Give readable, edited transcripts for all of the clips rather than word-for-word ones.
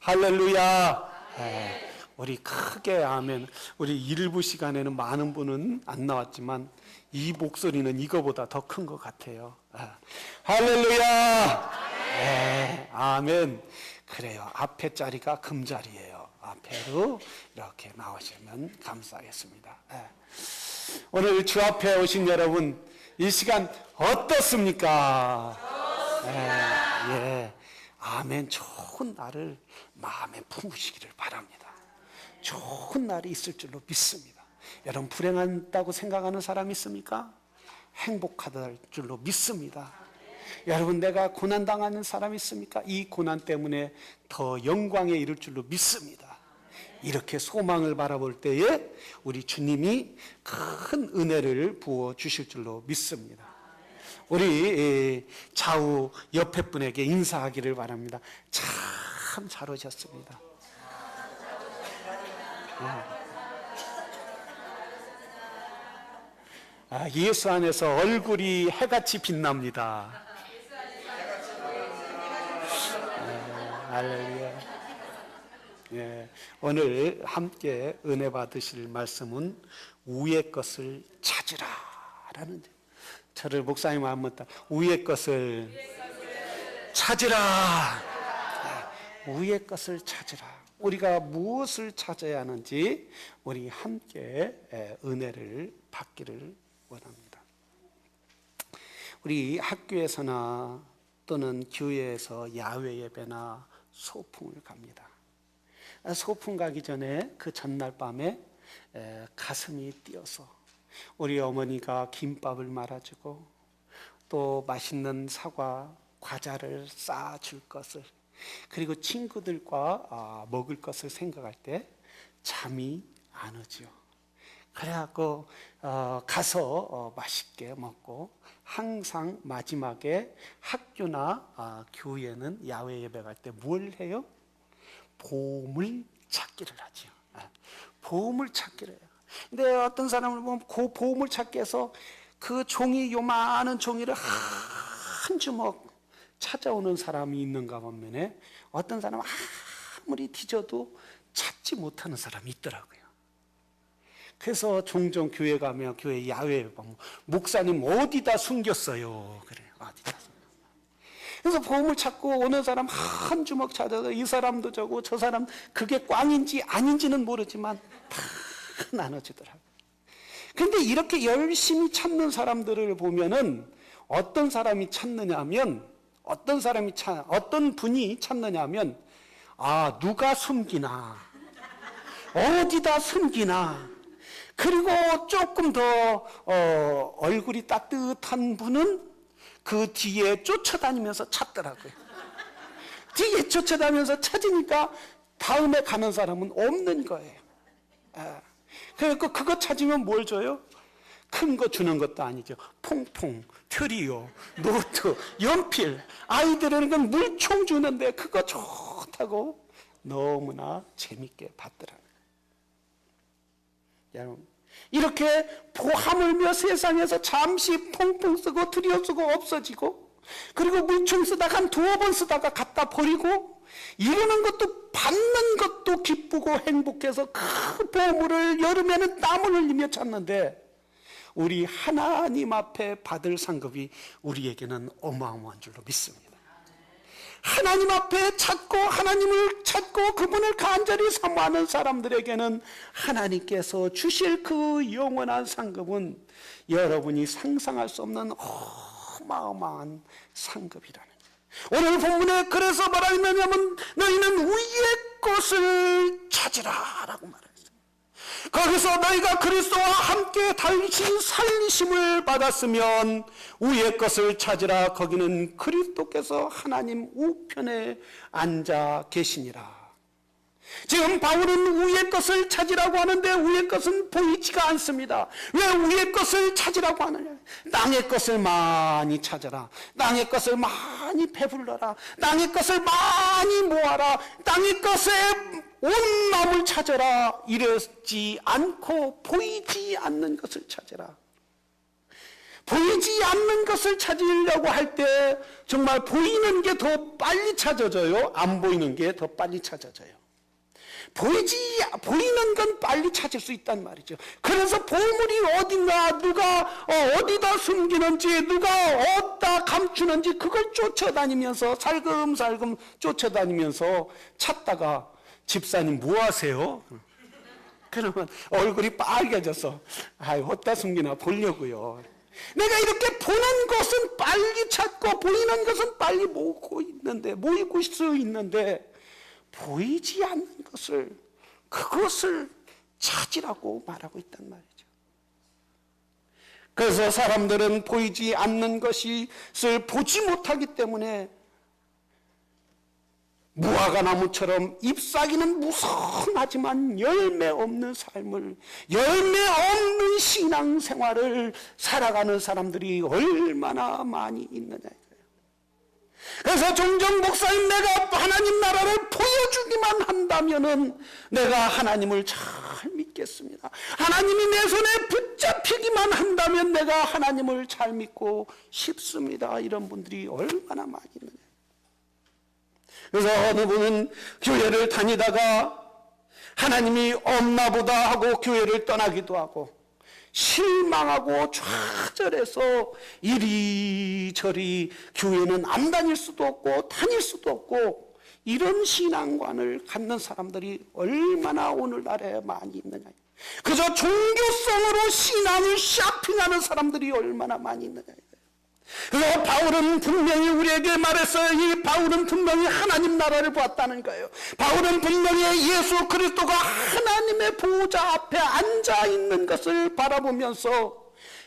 할렐루야. 우리 크게 아멘. 우리 일부 시간에는 많은 분은 안 나왔지만 이 목소리는 이거보다 더 큰 것 같아요. 할렐루야. 아멘. 그래요. 앞에 자리가 금자리예요. 앞에로 이렇게 나오시면 감사하겠습니다. 오늘 주 앞에 오신 여러분, 이 시간 어떻습니까? 아멘. 좋은 날을 마음에 품으시기를 바랍니다. 좋은 날이 있을 줄로 믿습니다. 여러분, 불행하다고 생각하는 사람 있습니까? 행복하다 줄로 믿습니다. 여러분, 내가 고난당하는 사람 있습니까? 이 고난 때문에 더 영광에 이를 줄로 믿습니다. 이렇게 소망을 바라볼 때에 우리 주님이 큰 은혜를 부어 주실 줄로 믿습니다. 우리 좌우 옆에 분에게 인사하기를 바랍니다. 참 잘 오셨습니다. 예수 안에서 얼굴이 해같이 빛납니다. 할렐루야. 오늘 함께 은혜 받으실 말씀은 위의 것을 찾으라라는, 저를 목사님 한번 따라, 위의 것을 찾으라. 위의 것을 찾으라. 우리가 무엇을 찾아야 하는지 우리 함께 은혜를 받기를 원합니다. 우리 학교에서나 또는 교회에서 야외 예배나 소풍을 갑니다. 소풍 가기 전에 그 전날 밤에 가슴이 뛰어서 우리 어머니가 김밥을 말아주고 또 맛있는 사과, 과자를 쌓아줄 것을, 그리고 친구들과 먹을 것을 생각할 때 잠이 안 오죠. 그래갖고 가서 맛있게 먹고, 항상 마지막에 학교나 교회는 야외 예배 갈 때 뭘 해요? 보물 찾기를 하죠. 보물 찾기를 해요. 근데 어떤 사람을 보면 그 보물 찾기에서 그 종이, 요만한 종이를 한 주먹 찾아오는 사람이 있는가 반면에 어떤 사람은 아무리 뒤져도 찾지 못하는 사람이 있더라고요. 그래서 종종 교회 가면, 교회 야외에 보면 목사님 어디다 숨겼어요? 그래요. 어디다. 그래서 보물 찾고 오는 사람 한 주먹 찾아서 이 사람도 저고 저 사람, 그게 꽝인지 아닌지는 모르지만 다 나눠주더라고요. 그런데 이렇게 열심히 찾는 사람들을 보면은 어떤 사람이 찾느냐면, 어떤 분이 찾느냐면, 누가 숨기나, 어디다 숨기나, 그리고 조금 더 얼굴이 따뜻한 분은 그 뒤에 쫓아다니면서 찾더라고요. 뒤에 쫓아다니면서 찾으니까 다음에 가는 사람은 없는 거예요. 그래서 그거 찾으면 뭘 줘요? 큰 거 주는 것도 아니죠. 퐁퐁, 트리오, 노트, 연필, 아이들에게는 물총 주는데 그거 좋다고 너무나 재밌게 봤더라고요. 여러분, 이렇게 하물며 세상에서 잠시 퐁퐁 쓰고 트리오 쓰고 없어지고, 그리고 물총 쓰다가 한 두어 번 쓰다가 갖다 버리고, 이러는 것도 받는 것도 기쁘고 행복해서 그 보물을 여름에는 땀을 흘리며 찾는데, 우리 하나님 앞에 받을 상급이 우리에게는 어마어마한 줄로 믿습니다. 하나님 앞에 찾고, 하나님을 찾고 그분을 간절히 사모하는 사람들에게는 하나님께서 주실 그 영원한 상급은 여러분이 상상할 수 없는 어마어마한 상급이라는 거예요. 오늘 본문에 그래서 뭐라 했느냐면, 너희는 위의 것을 찾으라라고 말했어요. 거기서 너희가 그리스도와 함께 다시 살리심을 받았으면 위의 것을 찾으라. 거기는 그리스도께서 하나님 우편에 앉아 계시니라. 지금 바울은 위의 것을 찾으라고 하는데 위의 것은 보이지가 않습니다. 왜 위의 것을 찾으라고 하느냐? 땅의 것을 많이 찾아라. 땅의 것을 많이 배불러라. 땅의 것을 많이 모아라. 땅의 것에 온 마음을 찾아라. 이러지 않고 보이지 않는 것을 찾아라. 보이지 않는 것을 찾으려고 할 때 정말 보이는 게 더 빨리 찾아져요? 안 보이는 게 더 빨리 찾아져요? 보이는 건 빨리 찾을 수 있단 말이죠. 그래서 보물이 어딘가, 누가 어디다 숨기는지, 누가 어디다 감추는지 그걸 쫓아다니면서 살금살금 쫓아다니면서 찾다가 집사님 뭐 하세요? 그러면 얼굴이 빨개져서 어디다 숨기나 보려고요. 내가 이렇게 보는 것은 빨리 찾고 보이는 것은 빨리 모이고 수 있는데 보이지 않는 것을, 그것을 찾으라고 말하고 있단 말이죠. 그래서 사람들은 보이지 않는 것을 보지 못하기 때문에 무화과나무처럼 잎사귀는 무성하지만 열매 없는 삶을, 열매 없는 신앙생활을 살아가는 사람들이 얼마나 많이 있느냐. 그래서 종종 목사님, 내가 하나님 나라를 보여주기만 한다면은 내가 하나님을 잘 믿겠습니다. 하나님이 내 손에 붙잡히기만 한다면 내가 하나님을 잘 믿고 싶습니다. 이런 분들이 얼마나 많이 있느냐. 그래서 어느 분은 교회를 다니다가 하나님이 없나 보다 하고 교회를 떠나기도 하고 실망하고 좌절해서 이리저리 교회는 안 다닐 수도 없고 다닐 수도 없고 이런 신앙관을 갖는 사람들이 얼마나 오늘날에 많이 있느냐. 그저 종교성으로 신앙을 쇼핑하는 사람들이 얼마나 많이 있느냐. 그래서 바울은 분명히 우리에게 말했어요. 이 바울은 분명히 하나님 나라를 보았다는 거예요. 바울은 분명히 예수 그리스도가 하나님의 보호자 앞에 앉아 있는 것을 바라보면서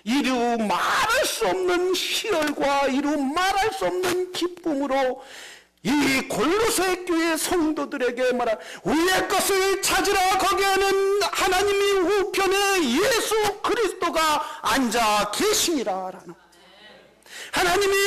이루 말할 수 없는 희열과 이루 말할 수 없는 기쁨으로 이 골로새 교회 성도들에게 말하, 우리의 것을 찾으라. 거기에는 하나님이 우편에 예수 그리스도가 앉아 계시니라 라는, 하나님의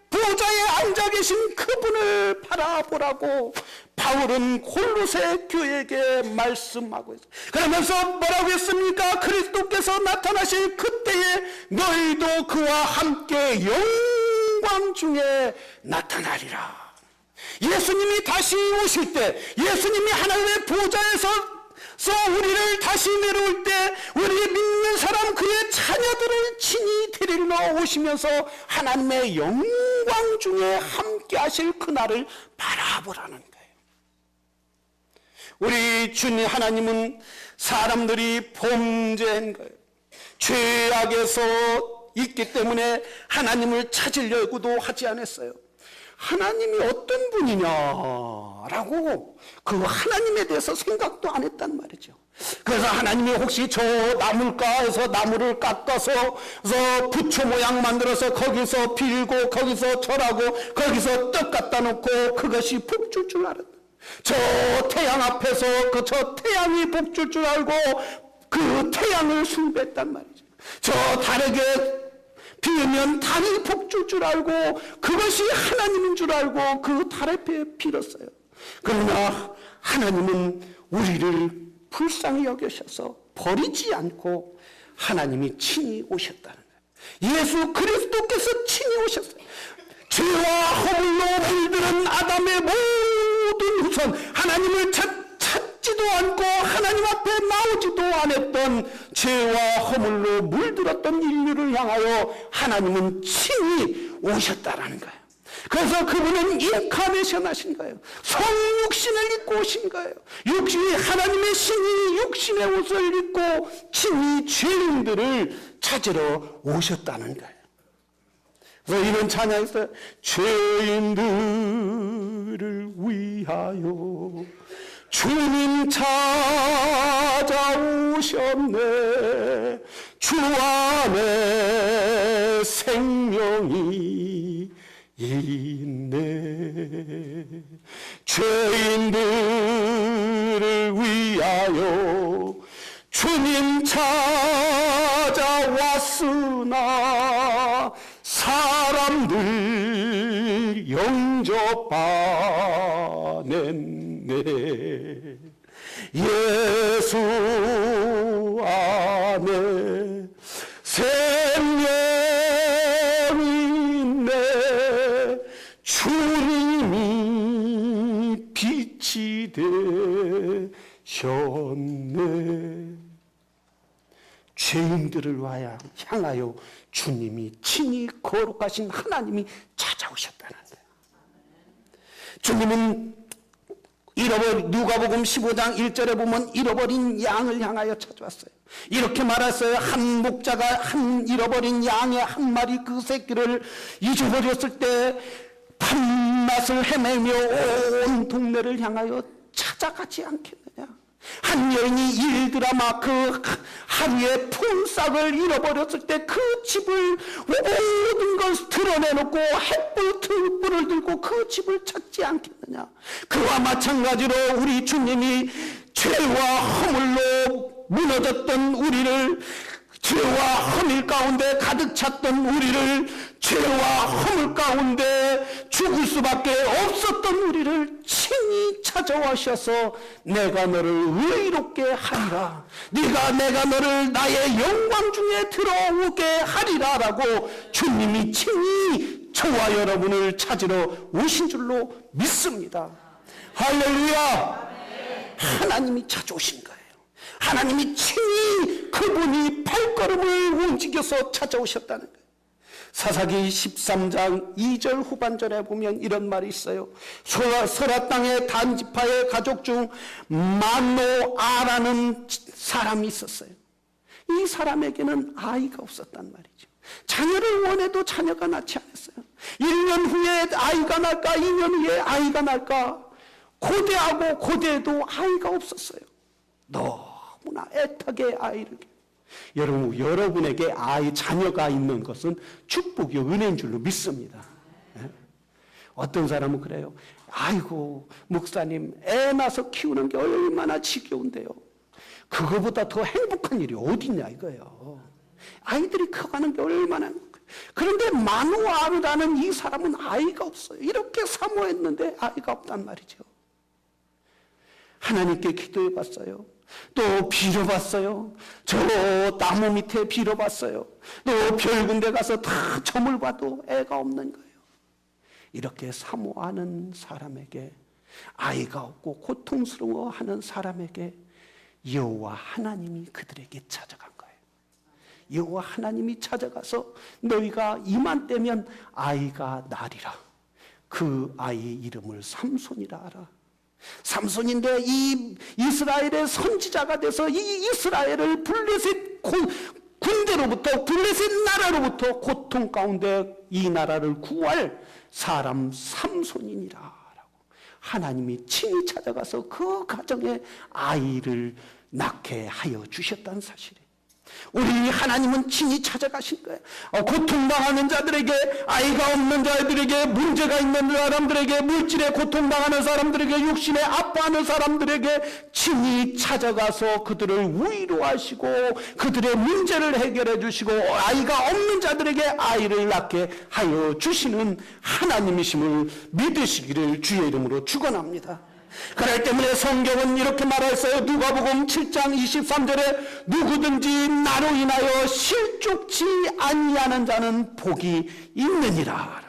보좌에 앉아 계신 그분을 바라보라고 바울은 골로새 교회에게 말씀하고 있어요. 그러면서 뭐라고 했습니까? 그리스도께서 나타나실 그때에 너희도 그와 함께 영광 중에 나타나리라. 예수님이 다시 오실 때, 예수님이 하나님의 보좌에서 우리를 다시 내려올 때 우리 믿는 사람 그의 자녀들을 친히 데리러 오시면서 하나님의 영광 중에 함께 하실 그날을 바라보라는 거예요. 우리 주님 하나님은 사람들이 범죄한 거예요. 죄악에서 있기 때문에 하나님을 찾으려고도 하지 않았어요. 하나님이 어떤 분이냐라고 그 하나님에 대해서 생각도 안 했단 말이죠. 그래서 하나님이 혹시 저 나물가에서 나무를 깎아서 부처 모양 만들어서 거기서 빌고 거기서 절하고 거기서 떡 갖다 놓고 그것이 복줄 줄 알았다. 저 태양 앞에서 저 태양이 복줄 줄 알고 그 태양을 숭배했단 말이죠. 저 달에게 비우면 달이 복줄 줄 알고 그것이 하나님인 줄 알고 그 달에 빌었어요. 그러나 하나님은 우리를 불쌍히 여기셔서 버리지 않고 하나님이 친히 오셨다는 거예요. 예수 그리스도께서 친히 오셨어요. 죄와 허물로 물드는 아담의 모든 후손, 하나님을 찾지도 않고 하나님 앞에 나오지도 않았던 죄와 허물로 물들었던 인류를 향하여 하나님은 친히 오셨다라는 거예요. 그래서 그분은 인카네이션 하신 거예요. 성육신을 입고 오신 거예요. 하나님의 신이 육신의 옷을 입고 친히 죄인들을 찾으러 오셨다는 거예요. 그래서 이런 찬양에서 죄인들을 위하여 주님 찾아오셨네. 주 안에 생명이 있네. 죄인들을 위하여 주님 찾아왔으나 사람들 영접하냈네. 예수 안에 생명 빛이 되셨네. 죄인들을 향하여 주님이 친히 거룩하신 하나님이 찾아오셨다는 거예요. 주님은 누가복음 15장 1절에 보면 잃어버린 양을 향하여 찾아왔어요. 이렇게 말했어요. 한 목자가 한 잃어버린 양의 한 마리 그 새끼를 잊어버렸을 때 밤낮을 헤매며 온 동네를 향하여 찾아가지 않겠느냐. 한 여인이 일드라마 그 하루에 품삯을 잃어버렸을 때 그 집을 모든 걸 드러내놓고 횃불을 들고 그 집을 찾지 않겠느냐. 그와 마찬가지로 우리 주님이 죄와 허물로 무너졌던 우리를, 죄와 허물 가운데 가득 찼던 우리를, 죄와 허물 가운데 죽을 수밖에 없었던 우리를 친히 찾아오셔서 내가 너를 의롭게 하리라, 내가 너를 나의 영광 중에 들어오게 하리라 라고 주님이 친히 저와 여러분을 찾으러 오신 줄로 믿습니다. 할렐루야. 하나님이 찾아오신 거예요. 하나님이 친히 그분이 발걸음을 움직여서 찾아오셨다는 거예요. 사사기 13장 2절 후반절에 보면 이런 말이 있어요. 소라 땅의 단지파의 가족 중 마노아라는 사람이 있었어요. 이 사람에게는 아이가 없었단 말이죠. 자녀를 원해도 자녀가 낳지 않았어요. 1년 후에 아이가 날까 2년 후에 아이가 날까 고대하고 고대해도 아이가 없었어요. 너무나 애타게 아이를. 여러분, 여러분에게 자녀가 있는 것은 축복이요 은혜인 줄로 믿습니다. 어떤 사람은 그래요. 아이고 목사님, 애 낳아서 키우는 게 얼마나 지겨운데요. 그거보다 더 행복한 일이 어딨냐 이거예요. 아이들이 커가는 게 얼마나 행복해요. 그런데 마누아라는 이 사람은 아이가 없어요. 이렇게 사모했는데 아이가 없단 말이죠. 하나님께 기도해 봤어요. 또 빌어봤어요. 저 나무 밑에 빌어봤어요. 또 별 군데 가서 다 점을 봐도 애가 없는 거예요. 이렇게 사모하는 사람에게, 아이가 없고 고통스러워하는 사람에게 여호와 하나님이 그들에게 찾아간 거예요. 여호와 하나님이 찾아가서 너희가 이맘때면 아이가 나리라. 그 아이 이름을 삼손이라 하라. 삼손인데 이 이스라엘의 선지자가 돼서 이 이스라엘을 블레셋 군대로부터, 블레셋 나라로부터 고통 가운데 이 나라를 구할 사람 삼손이니라 라고 하나님이 친히 찾아가서 그 가정에 아이를 낳게 하여 주셨다는 사실이에요. 우리 하나님은 친히 찾아가신 거예요. 고통당하는 자들에게, 아이가 없는 자들에게, 문제가 있는 사람들에게, 물질에 고통당하는 사람들에게, 육신에 아파하는 사람들에게 친히 찾아가서 그들을 위로하시고 그들의 문제를 해결해 주시고 아이가 없는 자들에게 아이를 낳게 하여 주시는 하나님이심을 믿으시기를 주의 이름으로 축원합니다. 그럴 때문에 성경은 이렇게 말했어요. 누가복음 7장 23절에 누구든지 나로 인하여 실족치 아니하는 자는 복이 있느니라.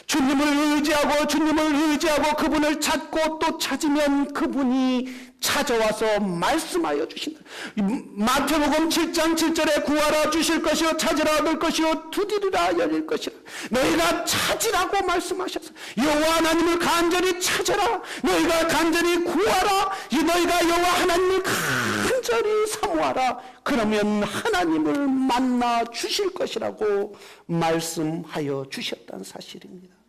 주님을 의지하고 그분을 찾고 또 찾으면 그분이 찾아와서 말씀하여 주신다. 마태복음 7장 7절에 구하라 주실 것이요, 찾으라 얻을 것이요, 두드리라 열릴 것이라. 너희가 찾으라고 말씀하셨어. 여호와 하나님을 간절히 찾아라. 너희가 간절히 구하라. 너희가 여호와 하나님을 간절히 사모하라. 그러면 하나님을 만나 주실 것이라고 말씀하여 주셨다는 사실입니다.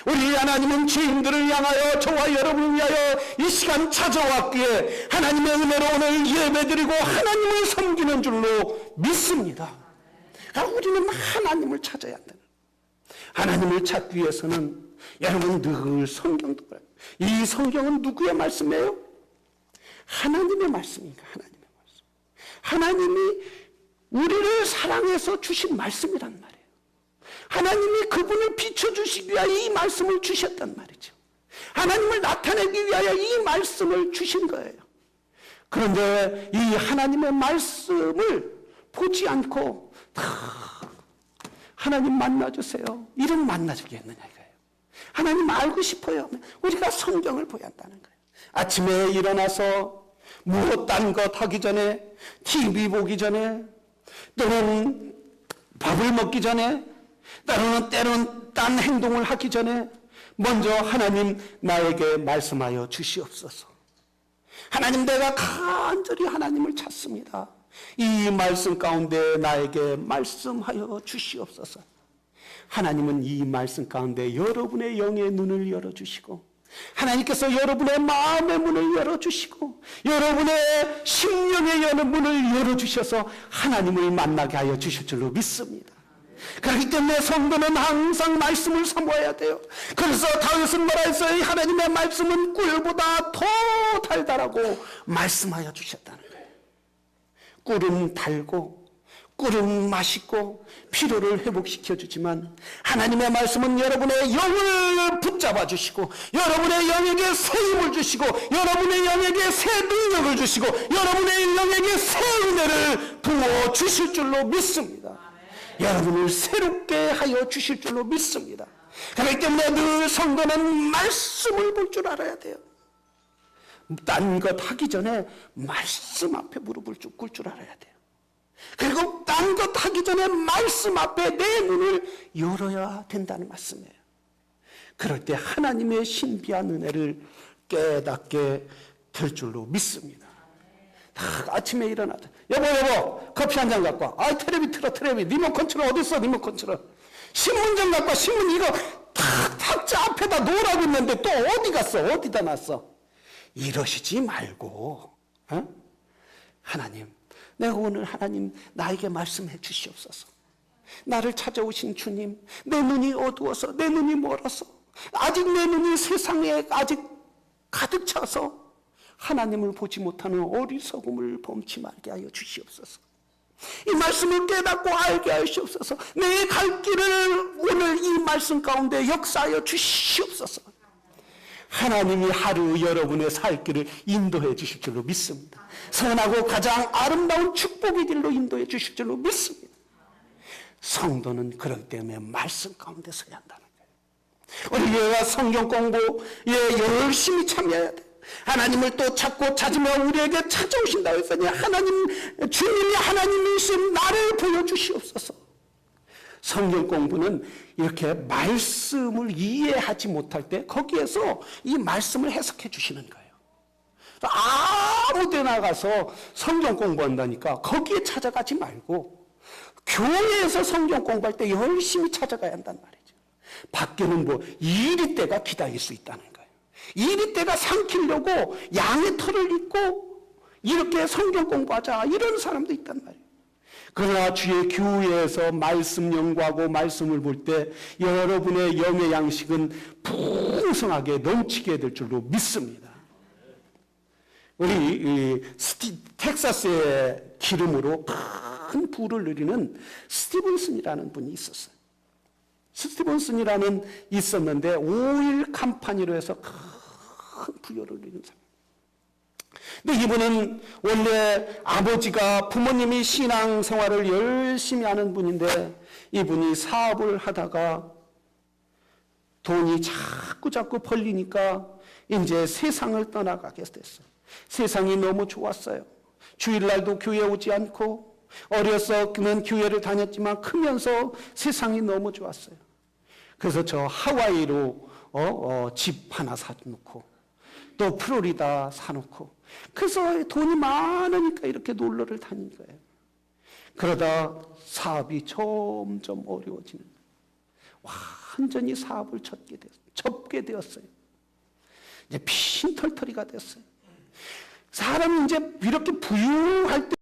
우리 하나님은 죄인들을 향하여, 저와 여러분을 위하여 이 시간 찾아왔기에 하나님의 은혜로 오늘 예배드리고 하나님을 섬기는 줄로 믿습니다. 우리는 하나님을 찾아야 한다. 하나님을 찾기 위해서는 여러분 늘 성경도 그래요. 이 성경은 누구의 말씀이에요? 하나님의 말씀이니까. 하나님의 말씀. 하나님이 우리를 사랑해서 주신 말씀이란 말이에요. 하나님이 그분을 비춰주시기 위하여 이 말씀을 주셨단 말이죠. 하나님을 나타내기 위하여 이 말씀을 주신 거예요. 그런데 이 하나님의 말씀을 보지 않고 다 하나님 만나주세요, 이런 만나주겠느냐 이거예요. 하나님 알고 싶어요. 우리가 성경을 보야 한다는 거예요. 아침에 일어나서 무엇 딴 것 하기 전에, TV 보기 전에, 또는 밥을 먹기 전에, 때로는 딴 행동을 하기 전에 먼저 하나님 나에게 말씀하여 주시옵소서. 하나님, 내가 간절히 하나님을 찾습니다. 이 말씀 가운데 나에게 말씀하여 주시옵소서. 하나님은 이 말씀 가운데 여러분의 영의 눈을 열어주시고, 하나님께서 여러분의 마음의 문을 열어주시고, 여러분의 심령의 여는 문을 열어주셔서 하나님을 만나게 하여 주실 줄로 믿습니다. 그렇기 때문에 성도는 항상 말씀을 사모해야 돼요. 그래서 다윗은 뭐라 했어요? 하나님의 말씀은 꿀보다 더 달달하고 말씀하여 주셨다는 거예요. 꿀은 달고 꿀은 맛있고 피로를 회복시켜 주지만, 하나님의 말씀은 여러분의 영을 붙잡아 주시고, 여러분의 영에게 새 힘을 주시고, 여러분의 영에게 새 능력을 주시고, 여러분의 영에게 새 은혜를 부어 주실 줄로 믿습니다. 여러분을 새롭게 하여 주실 줄로 믿습니다. 그렇기 때문에 늘 성도는 말씀을 볼 줄 알아야 돼요. 딴 것 하기 전에 말씀 앞에 무릎을 꿇을 줄 알아야 돼요. 그리고 딴 것 하기 전에 말씀 앞에 내 눈을 열어야 된다는 말씀이에요. 그럴 때 하나님의 신비한 은혜를 깨닫게 될 줄로 믿습니다. 다 아침에 일어나자, 여보 커피 한 잔 갖고 와. 아, 텔레비 틀어. 리모컨 컨트롤 어디 있어? 리모컨 컨트롤. 신문 좀 갖고 와. 신문 이거 탁 탁자 앞에다 놓으라고 했는데 또 어디 갔어? 어디다 놨어? 이러시지 말고, 하나님, 내가 오늘 하나님 나에게 말씀해 주시옵소서. 나를 찾아오신 주님, 내 눈이 어두워서, 내 눈이 멀어서, 아직 내 눈이 세상에 아직 가득 차서 하나님을 보지 못하는 어리석음을 범치 말게 하여 주시옵소서. 이 말씀을 깨닫고 알게 하시옵소서. 내 갈 길을 오늘 이 말씀 가운데 역사하여 주시옵소서. 하나님이 하루 여러분의 살 길을 인도해 주실 줄로 믿습니다. 선하고 가장 아름다운 축복의 길로 인도해 주실 줄로 믿습니다. 성도는 그렇기 때문에 말씀 가운데 서야 한다는 거예요. 우리가 성경 공부에 열심히 참여해야 돼요. 하나님을 또 찾고 찾으면 우리에게 찾아오신다고 했으니, 주님이 하나님이신 나를 보여주시옵소서. 성경 공부는 이렇게 말씀을 이해하지 못할 때 거기에서 이 말씀을 해석해 주시는 거예요. 아무 데나 가서 성경 공부한다니까 거기에 찾아가지 말고 교회에서 성경 공부할 때 열심히 찾아가야 한단 말이죠. 밖에는 뭐 이리 때가 기다릴 수 있다는 거예요. 이리 때가 삼키려고 양의 털을 입고 이렇게 성경 공부하자, 이런 사람도 있단 말이에요. 그러나 주의 교회에서 말씀 연구하고 말씀을 볼 때 여러분의 영의 양식은 풍성하게 넘치게 될 줄로 믿습니다. 우리 텍사스의 기름으로 큰 부를 누리는 스티븐슨이라는 분이 있었어요. 스티븐슨이라는 있었는데 오일 컴퍼니로 해서 큰 부여를 누리는 사람. 근데 이분은 원래 아버지가, 부모님이 신앙생활을 열심히 하는 분인데, 이분이 사업을 하다가 돈이 자꾸 벌리니까 이제 세상을 떠나가게 됐어요. 세상이 너무 좋았어요. 주일날도 교회 오지 않고, 어려서는 교회를 다녔지만 크면서 세상이 너무 좋았어요. 그래서 저 하와이로 집 하나 사놓고, 또 플로리다 사놓고, 그래서 돈이 많으니까 이렇게 놀러를 다닌 거예요. 그러다 사업이 점점 어려워지는 거예요. 완전히 사업을 접게 되었어요. 이제 빈털터리가 됐어요. 사람이 이제 이렇게 부유할 때